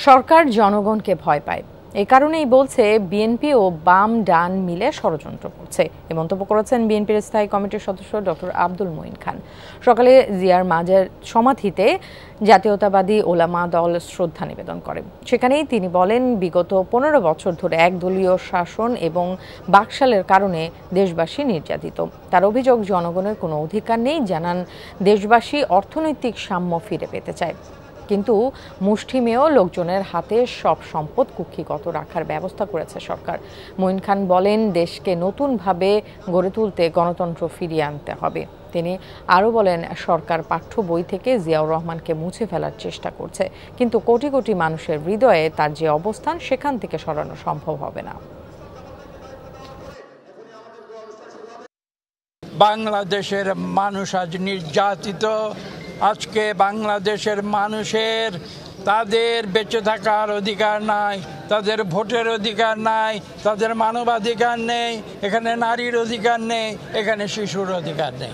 সরকার জনগণকে ভয় পায়, এ কারণেই বলছে বিএনপি ও বাম ডান মিলে ষড়যন্ত্র করছে। এ মন্তব্য করেছেন বিএনপির স্থায়ী কমিটির সদস্য ডক্টর আব্দুল মঈন খান। সকালে জিয়ার মাজার সমাধিতে জাতীয়তাবাদী ওলামা দল শ্রদ্ধা নিবেদন করে। সেখানেই তিনি বলেন, বিগত 15 বছর ধরে একদলীয় শাসন এবং বাকশালের কারণে দেশবাসী নির্যাতিত। তার অভিযোগ, জনগণের কোনো অধিকার নেই। জানান, দেশবাসী অর্থনৈতিক সাম্য ফিরে পেতে চায়, কিন্তু মুষ্টিমেয় লোকজনের হাতে সব সম্পদ কুক্ষিগত রাখার ব্যবস্থা করেছে সরকার। মঈন খান বলেন, দেশকে নতুনভাবে গড়ে তুলতে গণতন্ত্র ফিরিয়ে আনতে হবে। তিনি আরও বলেন, সরকার পাঠ্য বই থেকে জিয়াউর রহমানকে মুছে ফেলার চেষ্টা করছে, কিন্তু কোটি কোটি মানুষের হৃদয়ে তার যে অবস্থান, সেখান থেকে সরানো সম্ভব হবে না। বাংলাদেশের মানুষ আজ নির্যাতিত। আজকে বাংলাদেশের মানুষের তাদের বেঁচে থাকার অধিকার নাই, তাদের ভোটের অধিকার নাই, তাদের মানবাধিকার নেই, এখানে নারীর অধিকার নেই, এখানে শিশুর অধিকার নেই।